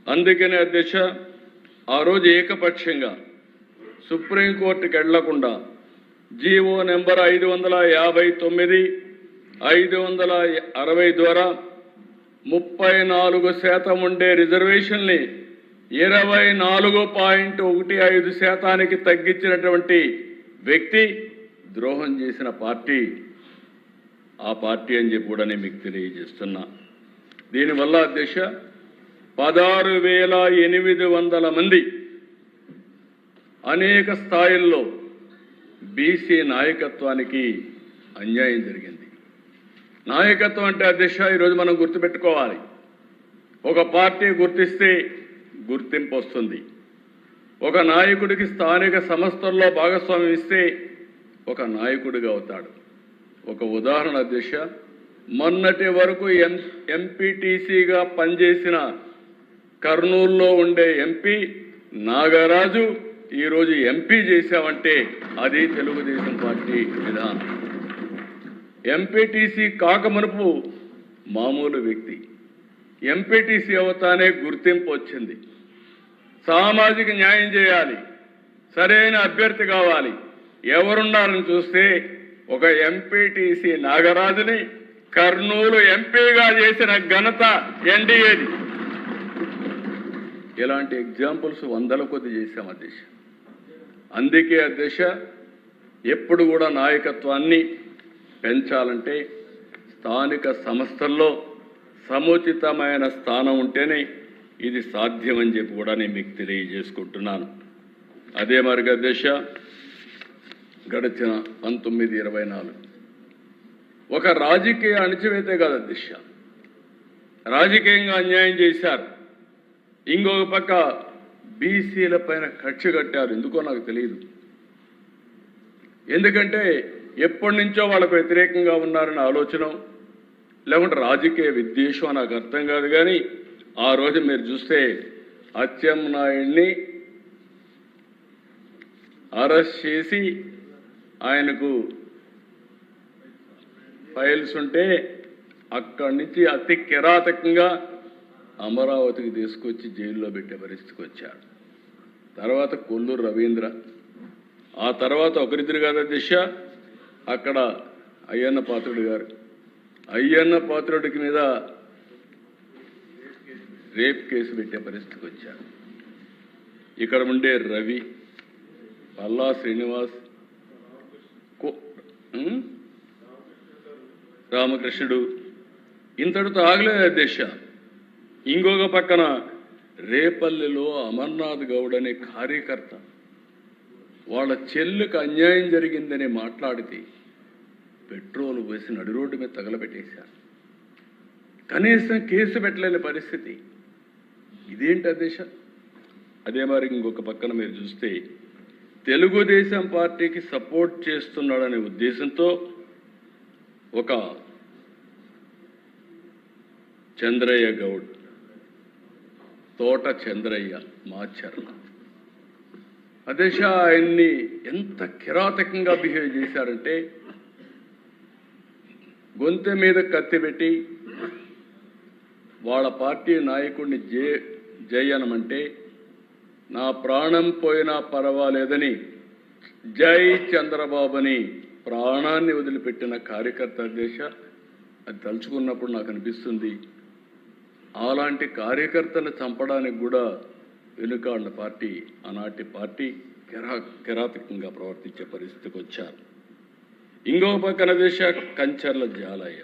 అందుకనే అధ్యక్ష ఆ రోజు ఏకపక్షంగా సుప్రీంకోర్టుకి వెళ్లకుండా జీవో నెంబర్ 559 560 ద్వారా 34% ఉండే రిజర్వేషన్ని 24.15% తగ్గించినటువంటి వ్యక్తి ద్రోహం చేసిన పార్టీ ఆ పార్టీ అని చెప్పి కూడా నేను మీకు తెలియజేస్తున్నా. దీనివల్ల అధ్యక్ష 16,800 మంది అనేక స్థాయిల్లో బీసీ నాయకత్వానికి అన్యాయం జరిగింది. నాయకత్వం అంటే అధ్యక్ష ఈరోజు మనం గుర్తుపెట్టుకోవాలి. ఒక పార్టీ గుర్తిస్తే గుర్తింపు వస్తుంది. ఒక నాయకుడికి స్థానిక సంస్థల్లో భాగస్వామ్యం ఇస్తే ఒక నాయకుడిగా అవుతాడు. ఒక ఉదాహరణ అధ్యక్ష, మొన్నటి వరకు ఎంపీటీసీగా పనిచేసిన కర్నూలులో ఉండే ఎంపీ నాగరాజు ఈరోజు ఎంపీ చేశామంటే అది తెలుగుదేశం పార్టీ విధానం. ఎంపీటీసీ కాకమునుపు మామూలు వ్యక్తి, ఎంపీటీసీ అవుతానే గుర్తింపు వచ్చింది. సామాజిక న్యాయం చేయాలి, సరైన అభ్యర్థి కావాలి, ఎవరున్నారని చూస్తే ఒక ఎంపీటీసీ నాగరాజుని కర్నూలు ఎంపీగా చేసిన ఘనత ఎన్డీఏది. ఇలాంటి ఎగ్జాంపుల్స్ వందల కొద్ది చేశాం అధ్యక్ష. అందుకే అధ్యక్ష ఎప్పుడు కూడా నాయకత్వాన్ని పెంచాలంటే స్థానిక సంస్థల్లో సముచితమైన స్థానం ఉంటేనే ఇది సాధ్యమని చెప్పి కూడా నేను మీకు తెలియజేసుకుంటున్నాను. అదే మరిగా అధ్యక్ష గడిచిన 1924 ఒక రాజకీయ అణచివేతే కాదు అధ్యక్ష, రాజకీయంగా అన్యాయం చేశారు. ఇంకొక పక్క బీసీల పైన కక్ష కట్టారు. ఎందుకో నాకు తెలియదు. ఎందుకంటే ఎప్పటి నుంచో వాళ్ళకు వ్యతిరేకంగా ఉన్నారన్న ఆలోచన, లేకుంటే రాజకీయ విద్వేషం నాకు అర్థం కాదు. కానీ ఆ రోజు మీరు చూస్తే అచ్చెన్నాయుడిని అరెస్ట్ చేసి ఆయనకు ఫైల్స్ ఉంటే అక్కడి నుంచి అతి కిరాతకంగా అమరావతికి తీసుకొచ్చి జైల్లో పెట్టే పరిస్థితికి వచ్చారు. తర్వాత కొల్లూరు రవీంద్ర, ఆ తర్వాత ఒకరిద్దరు కాదు దిశ, అక్కడ అయ్యన్న పాత్రుడు గారు, అయ్యన్న పాత్రుడికి మీద రేప్ కేసు పెట్టే పరిస్థితికి వచ్చారు. ఇక్కడ ఉండే రవి, పల్లా శ్రీనివాస్, రామకృష్ణుడు, ఇంతటితో ఆగలేదు అధ్యక్ష. ఇంకొక పక్కన రేపల్లిలో అమర్నాథ్ గౌడ్ అనే కార్యకర్త వాళ్ళ చెల్లుకు అన్యాయం జరిగిందని మాట్లాడితే పెట్రోల్ వేసి నడి రోడ్డు మీద తగలబెట్టేశారు. కనీసం కేసు పెట్టలేని పరిస్థితి. ఇదేంటి అధ్యక్ష? అదే మరి ఇంకొక పక్కన మీరు చూస్తే తెలుగుదేశం పార్టీకి సపోర్ట్ చేస్తున్నాడనే ఉద్దేశంతో ఒక చంద్రయ్య గౌడ్, తోట చంద్రయ్య మాచర్ల అధ్యక్ష, ఆయన్ని ఎంత కిరాతకంగా బిహేవ్ చేశారంటే గొంతె మీద కత్తి పెట్టి వాళ్ళ పార్టీ నాయకుడిని జై అనమంటే నా ప్రాణం పోయినా పర్వాలేదని జై చంద్రబాబుని ప్రాణాన్ని వదిలిపెట్టిన కార్యకర్త అధ్యక్ష. అది తలుచుకున్నప్పుడు నాకు అనిపిస్తుంది అలాంటి కార్యకర్తను చంపడానికి కూడా వెనుకాడిన పార్టీ ఆనాటి పార్టీ కిరాతకంగా ప్రవర్తించే పరిస్థితికి వచ్చారు. ఇంకొక పక్కన దేశ కంచర్ల జాలయ్య,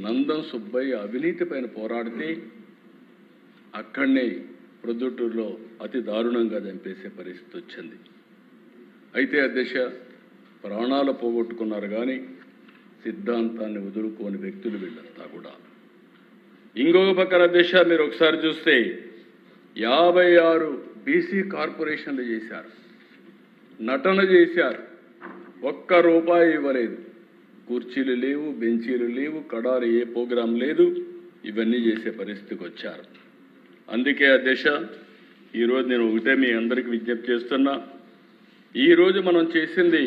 నందం సుబ్బయ్య అవినీతి పైన పోరాడితే అక్కడనే ప్రొద్దుటూరులో అతి దారుణంగా చంపేసే పరిస్థితి వచ్చింది. అయితే అధ్యక్ష ప్రాణాలు పోగొట్టుకున్నారు కానీ సిద్ధాంతాన్ని వదులుకోని వ్యక్తులు వీళ్ళంతా కూడా. ఇంకొక పక్కన అధ్యక్ష మీరు ఒకసారి చూస్తే 56 బీసీ కార్పొరేషన్లు చేశారు, నటన చేశారు, ఒక్క రూపాయి ఇవ్వలేదు, కుర్చీలు లేవు, బెంచీలు లేవు, కడారు ఏ ప్రోగ్రాం లేదు, ఇవన్నీ చేసే పరిస్థితికి వచ్చారు. అందుకే అధ్యక్ష ఈరోజు నేను ఒకటే మీ అందరికీ విజ్ఞప్తి చేస్తున్నా, ఈరోజు మనం చేసింది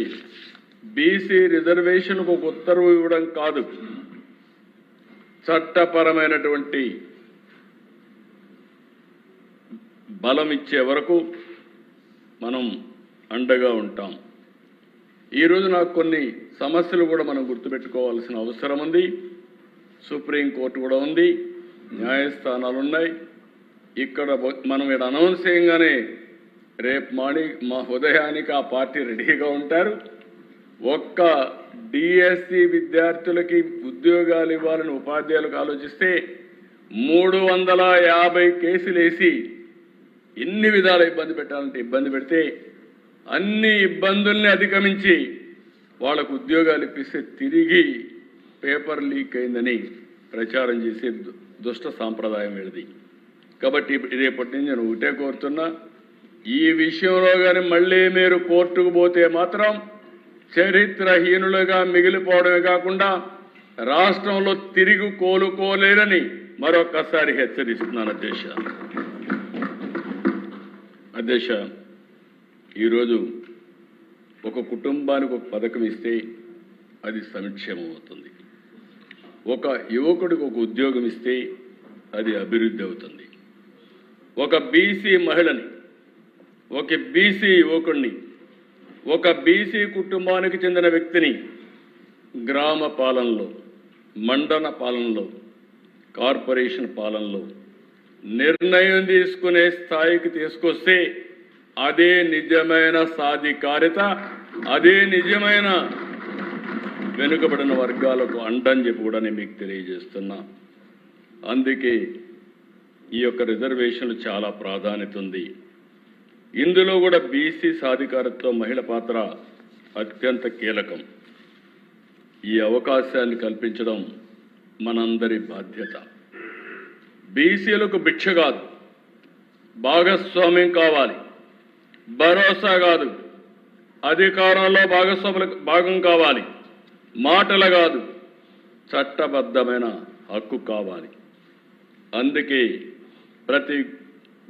బీసీ రిజర్వేషన్కు ఒక ఉత్తర్వు ఇవ్వడం కాదు, చట్టపరమైనటువంటి బలం ఇచ్చే వరకు మనం అండగా ఉంటాం. ఈరోజు నాకు కొన్ని సమస్యలు కూడా మనం గుర్తుపెట్టుకోవాల్సిన అవసరం ఉంది. సుప్రీంకోర్టు కూడా ఉంది, న్యాయస్థానాలు ఉన్నాయి. ఇక్కడ మనం ఇక్కడ అనౌన్స్ చేయగానే రేపు మా ఉదయానికి ఆ పార్టీ రెడీగా ఉంటారు. ఒక్క డిఎస్సి విద్యార్థులకి ఉద్యోగాలు ఇవ్వాలని ఉపాధ్యాయులకు ఆలోచిస్తే 350 కేసులు వేసి ఎన్ని విధాల ఇబ్బంది పెట్టాలంటే ఇబ్బంది పెడితే అన్ని ఇబ్బందుల్ని అధిగమించి వాళ్ళకు ఉద్యోగాలు ఇప్పిస్తే తిరిగి పేపర్ లీక్ అయిందని ప్రచారం చేసే దుష్ట సాంప్రదాయం వీళ్ళది. కాబట్టి రేపటి నుంచి నేను ఒకటే కోరుతున్నా, ఈ విషయంలో కానీ మళ్ళీ మీరు కోర్టుకు పోతే మాత్రం చరిత్రహీనులుగా మిగిలిపోవడమే కాకుండా రాష్ట్రంలో తిరిగి కోలుకోలేరని మరొక్కసారి హెచ్చరిస్తున్నాను అధ్యక్ష. ఈరోజు ఒక కుటుంబానికి ఒక పథకం ఇస్తే అది సంక్షేమం అవుతుంది. ఒక యువకుడికి ఒక ఉద్యోగం ఇస్తే అది అభివృద్ధి అవుతుంది. ఒక బీసీ మహిళని, ఒక బీసీ యువకుడిని, ఒక బీసీ కుటుంబానికి చెందిన వ్యక్తిని గ్రామ పాలనలో, మండల పాలనలో, కార్పొరేషన్ పాలనలో నిర్ణయం తీసుకునే స్థాయికి తీసుకొస్తే అదే నిజమైన సాధికారిత, అదే నిజమైన వెనుకబడిన వర్గాలకు అండని చెప్పి కూడా నేను మీకు తెలియజేస్తున్నా. అందుకే ఈ యొక్క రిజర్వేషన్లు చాలా ప్రాధాన్యత ఉంది. ఇందులో కూడా బీసీ సాధికారతలో మహిళ పాత్ర అత్యంత కీలకం. ఈ అవకాశాన్ని కల్పించడం మనందరి బాధ్యత. బీసీలకు భిక్ష కాదు, భాగస్వామ్యం కావాలి. భరోసా కాదు, అధికారంలో భాగస్వాములకు భాగం కావాలి. మాటలు కాదు, చట్టబద్ధమైన హక్కు కావాలి. అందుకే ప్రతి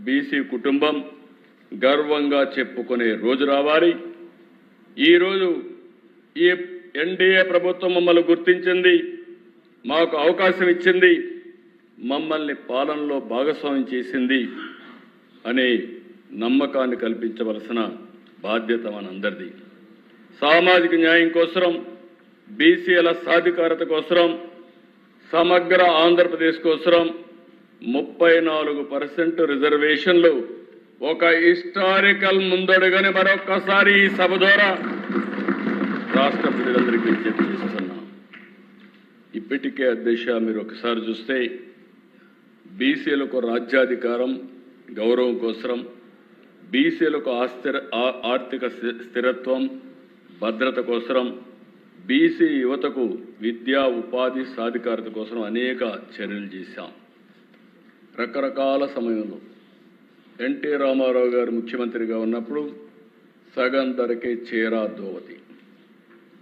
బీసీ కుటుంబం గర్వంగా చెప్పుకునే రోజు రావాలి. ఈరోజు ఈ ఎన్డీఏ ప్రభుత్వం మమ్మల్ని గుర్తించింది, మాకు అవకాశం ఇచ్చింది, మమ్మల్ని పాలనలో భాగస్వామ్యం చేసింది అనే నమ్మకాన్ని కల్పించవలసిన బాధ్యత మనందరిది. సామాజిక న్యాయం కోసం, బీసీల సాధికారత కోసం, సమగ్ర ఆంధ్రప్రదేశ్ కోసం 34% రిజర్వేషన్లు ఒక హిస్టారికల్ ముందడుగని మరొక్కసారి ఈ సభ ద్వారా రాష్ట్ర ప్రజలందరికీ విజ్ఞప్తి చేస్తున్నాం. ఇప్పటికే అధ్యక్ష మీరు ఒకసారి చూస్తే బీసీలకు రాజ్యాధికారం, గౌరవం కోసం, బీసీలకు ఆర్థిక స్థిరత్వం, భద్రత కోసం, బీసీ యువతకు విద్యా ఉపాధి సాధికారత కోసం అనేక చర్యలు చేశాం. రకరకాల సమయంలో ఎన్టీ రామారావు గారు ముఖ్యమంత్రిగా ఉన్నప్పుడు సగం ధరకే చీరా దోవతి,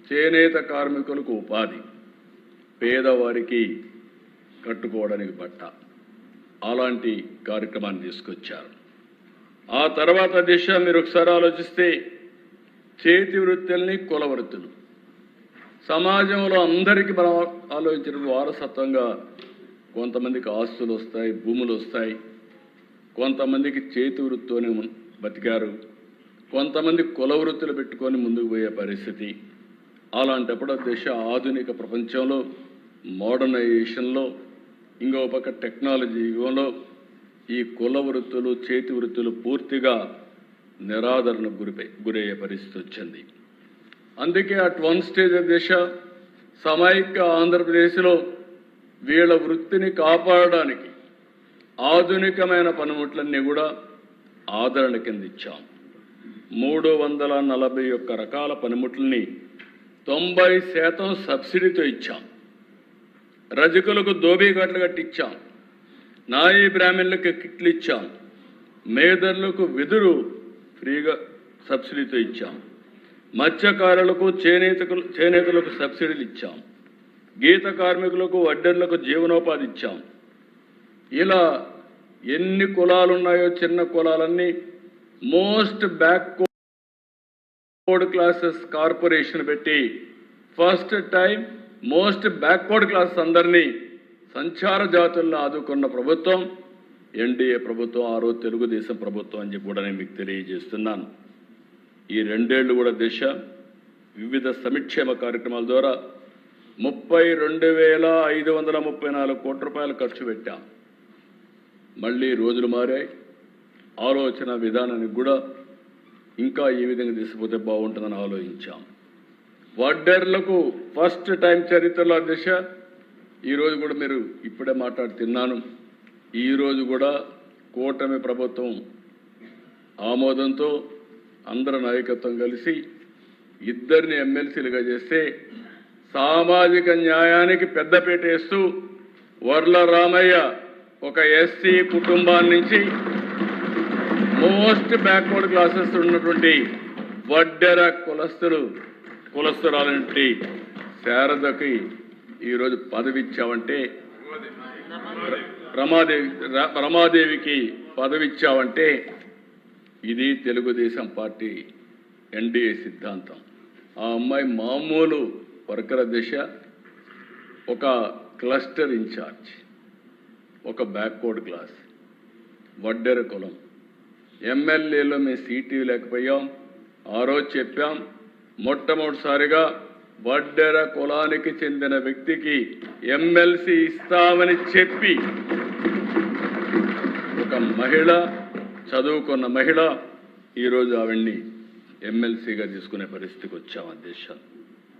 చేనేత కార్మికులకు ఉపాధి, పేదవారికి కట్టుకోవడానికి బట్ట, అలాంటి కార్యక్రమాన్ని తీసుకొచ్చారు. ఆ తర్వాత దిశ మీరు ఒకసారి ఆలోచిస్తే చేతి వృత్తుల్ని, కుల వృత్తులు సమాజంలో అందరికీ మనం ఆలోచించిన వారసత్వంగా కొంతమందికి ఆస్తులు వస్తాయి, భూములు వస్తాయి, కొంతమందికి చేతి వృత్తితోనే బతికారు, కొంతమంది కుల వృత్తులు పెట్టుకొని ముందుకు పోయే పరిస్థితి. అలాంటప్పుడు దిశ ఆధునిక ప్రపంచంలో, మోడర్నైజేషన్లో, ఇంకో పక్క టెక్నాలజీ యుగంలో ఈ కుల వృత్తులు, చేతి వృత్తులు పూర్తిగా నిరాదరణకు గురయ్యే పరిస్థితి వచ్చింది. అందుకే అట్ వన్ స్టేజ్ దిశ సమైక్య ఆంధ్రప్రదేశ్లో వీళ్ళ వృత్తిని కాపాడడానికి ఆధునికమైన పనిముట్లన్నీ కూడా ఆదరణ కింద ఇచ్చాం. 341 రకాల పనిముట్లని 90% సబ్సిడీతో ఇచ్చాం. రజకులకు దోబీఘాట్లు కట్టించాం, నాయీ బ్రాహ్మణులకు కిట్లు ఇచ్చాం, మేదర్లకు వెదురు ఫ్రీగా సబ్సిడీతో ఇచ్చాం, మత్స్యకారులకు చేనేతలకు సబ్సిడీలు ఇచ్చాం, గీత కార్మికులకు వడ్డర్లకు జీవనోపాధి ఇచ్చాం. ఇలా ఎన్ని కులాలు ఉన్నాయో చిన్న కులాలన్నీ మోస్ట్ బ్యాక్వర్డ్ క్లాసెస్ కార్పొరేషన్ పెట్టి first time most backward classes అందరినీ సంచార జాతులను ఆదుకున్న ప్రభుత్వం ఎన్డీఏ ప్రభుత్వం, ఆ రోజు తెలుగుదేశం ప్రభుత్వం అని చెప్పి కూడా నేను మీకు తెలియజేస్తున్నాను. ఈ 2 ఏళ్లు కూడా దిశ వివిధ సంక్షేమ కార్యక్రమాల ద్వారా 32,534 కోట్ల రూపాయలు ఖర్చు పెట్టాం. మళ్ళీ రోజులు మారాయి. ఆలోచన విధానానికి కూడా ఇంకా ఈ విధంగా తీసుకుపోతే బాగుంటుందని ఆలోచించాం. వడ్డర్లకు ఫస్ట్ టైం చరిత్రలో దిశ ఈరోజు కూడా మీరు ఇప్పుడే మాట్లాడుతున్నాను. ఈరోజు కూడా కూటమి ప్రభుత్వం ఆమోదంతో అందరి నాయకత్వం కలిసి 2 ఎమ్మెల్సీలుగా చేస్తే సామాజిక న్యాయానికి పెద్దపీట వేస్తూ వర్ల రామయ్య ఒక ఎస్సీ కుటుంబాన్ని నుంచి మోస్ట్ బ్యాక్వర్డ్ క్లాసెస్ ఉన్నటువంటి వడ్డెర కులస్తురాలంటి శారదకి ఈరోజు పదవి ఇచ్చావంటే, రమాదేవికి పదవి ఇచ్చావంటే ఇది తెలుగుదేశం పార్టీ ఎన్డీఏ సిద్ధాంతం. ఆ అమ్మాయి మామూలు వర్కర్ దిశ, ఒక క్లస్టర్ ఇన్ఛార్జ్, ఒక బ్యాక్వర్డ్ క్లాస్, వడ్డెర కులం. ఎమ్మెల్యేలో మేము సీటు లేకపోయాం. ఆ రోజు చెప్పాం, మొట్టమొదటిసారిగా వడ్డెర కులానికి చెందిన వ్యక్తికి ఎమ్మెల్సీ ఇస్తామని చెప్పి ఒక మహిళ, చదువుకున్న మహిళ, ఈరోజు ఆవిడ్ని ఎమ్మెల్సీగా తీసుకునే పరిస్థితికి వచ్చాం. అధ్యక్ష